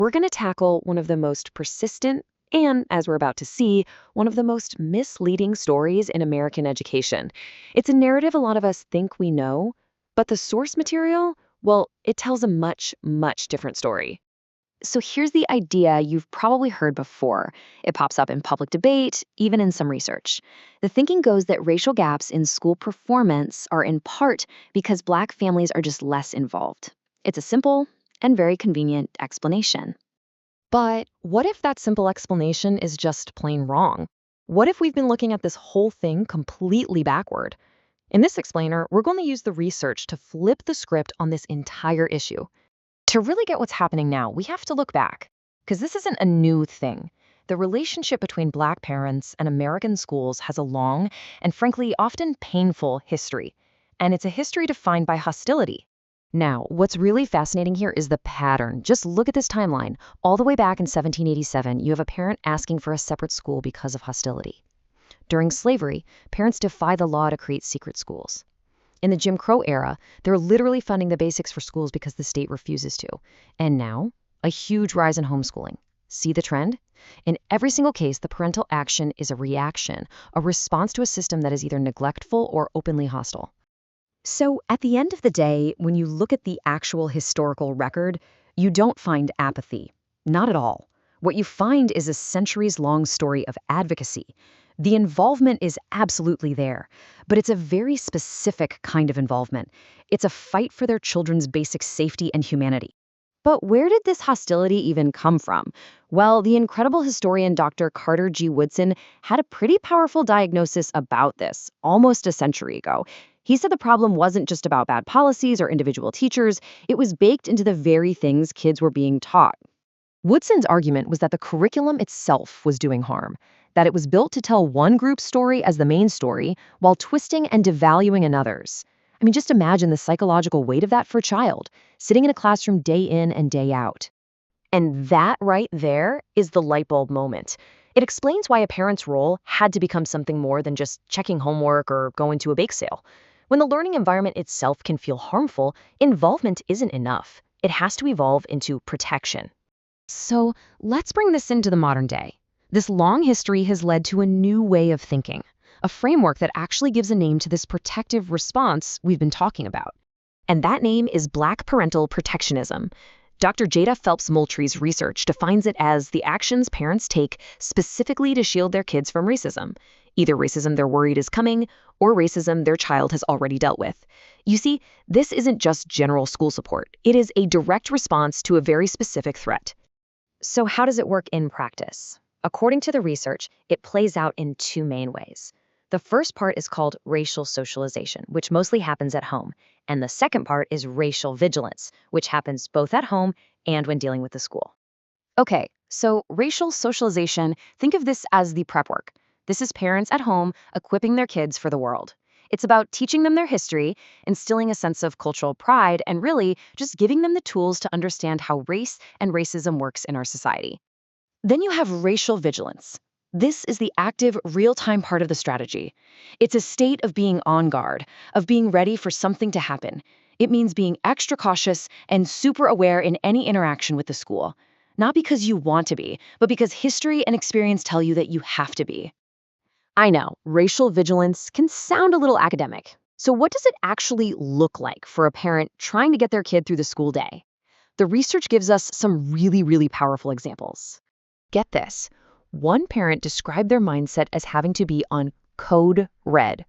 We're going to tackle one of the most persistent and, as we're about to see, one of the most misleading stories in American education. It's a narrative a lot of us think we know, but the source material, well, it tells a much, much different story. So here's the idea you've probably heard before. It pops up in public debate, even in some research. The thinking goes that racial gaps in school performance are in part because Black families are just less involved. It's a simple and very convenient explanation. But what if that simple explanation is just plain wrong? What if we've been looking at this whole thing completely backward? In this explainer, we're going to use the research to flip the script on this entire issue. To really get what's happening now, we have to look back, because this isn't a new thing. The relationship between Black parents and American schools has a long and frankly often painful history, and it's a history defined by hostility. Now, what's really fascinating here is the pattern. Just look at this timeline. All the way back in 1787, you have a parent asking for a separate school because of hostility. During slavery, parents defy the law to create secret schools. In the Jim Crow era, they're literally funding the basics for schools because the state refuses to. And now, a huge rise in homeschooling. See the trend? In every single case, the parental action is a reaction, a response to a system that is either neglectful or openly hostile. So, at the end of the day, when you look at the actual historical record, you don't find apathy. Not at all. What you find is a centuries-long story of advocacy. The involvement is absolutely there, but it's a very specific kind of involvement. It's a fight for their children's basic safety and humanity. But where did this hostility even come from? Well, the incredible historian Dr. Carter G. Woodson had a pretty powerful diagnosis about this almost a century ago. He said the problem wasn't just about bad policies or individual teachers, it was baked into the very things kids were being taught. Woodson's argument was that the curriculum itself was doing harm, that it was built to tell one group's story as the main story while twisting and devaluing another's. I mean, just imagine the psychological weight of that for a child, sitting in a classroom day in and day out. And that right there is the light bulb moment. It explains why a parent's role had to become something more than just checking homework or going to a bake sale. When the learning environment itself can feel harmful, involvement isn't enough. It has to evolve into protection. So let's bring this into the modern day. This long history has led to a new way of thinking, a framework that actually gives a name to this protective response we've been talking about. And that name is Black parental protectionism. Dr. Jada Phelps-Moultrie's research defines it as the actions parents take specifically to shield their kids from racism, either racism they're worried is coming or racism their child has already dealt with. You see, this isn't just general school support. It is a direct response to a very specific threat. So how does it work in practice? According to the research, it plays out in two main ways. The first part is called racial socialization, which mostly happens at home. And the second part is racial vigilance, which happens both at home and when dealing with the school. Okay, so racial socialization, think of this as the prep work. This is parents at home equipping their kids for the world. It's about teaching them their history, instilling a sense of cultural pride, and really just giving them the tools to understand how race and racism works in our society. Then you have racial vigilance. This is the active, real-time part of the strategy. It's a state of being on guard, of being ready for something to happen. It means being extra cautious and super aware in any interaction with the school. Not because you want to be, but because history and experience tell you that you have to be. I know, racial vigilance can sound a little academic. So what does it actually look like for a parent trying to get their kid through the school day? The research gives us some really, really powerful examples. Get this. One parent described their mindset as having to be on code red.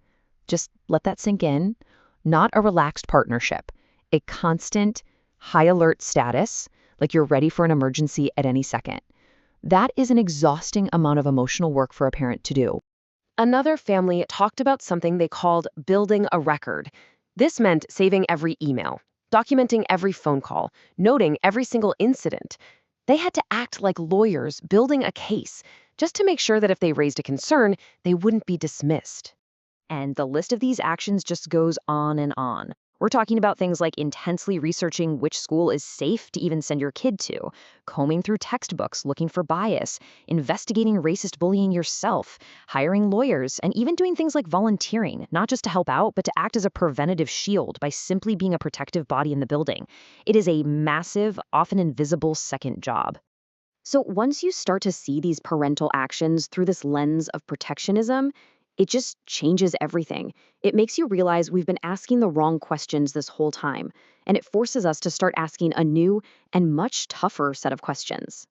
Just let that sink in. Not a relaxed partnership. A constant, high alert status, like you're ready for an emergency at any second. That is an exhausting amount of emotional work for a parent to do. Another family talked about something they called building a record. This meant saving every email, documenting every phone call, noting every single incident. They had to act like lawyers building a case just to make sure that if they raised a concern, they wouldn't be dismissed. And the list of these actions just goes on and on. We're talking about things like intensely researching which school is safe to even send your kid to, combing through textbooks looking for bias, investigating racist bullying yourself, hiring lawyers, and even doing things like volunteering, not just to help out, but to act as a preventative shield by simply being a protective body in the building. It is a massive, often invisible second job. So once you start to see these parental actions through this lens of protectionism, it just changes everything. It makes you realize we've been asking the wrong questions this whole time, and it forces us to start asking a new and much tougher set of questions.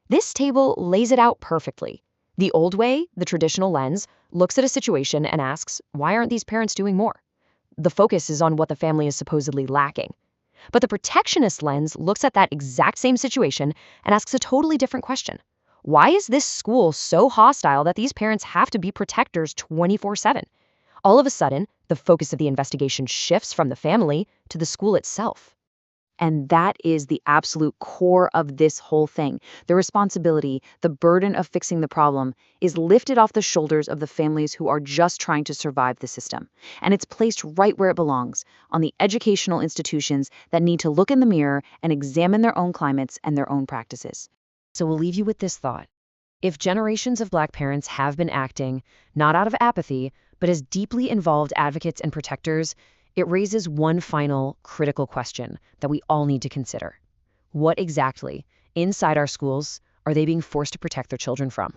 This table lays it out perfectly. The old way, the traditional lens, looks at a situation and asks, why aren't these parents doing more? The focus is on what the family is supposedly lacking. But the protectionist lens looks at that exact same situation and asks a totally different question. Why is this school so hostile that these parents have to be protectors 24/7? All of a sudden, the focus of the investigation shifts from the family to the school itself. And that is the absolute core of this whole thing. The responsibility, the burden of fixing the problem is lifted off the shoulders of the families who are just trying to survive the system. And it's placed right where it belongs, on the educational institutions that need to look in the mirror and examine their own climates and their own practices. So we'll leave you with this thought. If generations of Black parents have been acting, not out of apathy, but as deeply involved advocates and protectors, it raises one final critical question that we all need to consider. What exactly, inside our schools, are they being forced to protect their children from?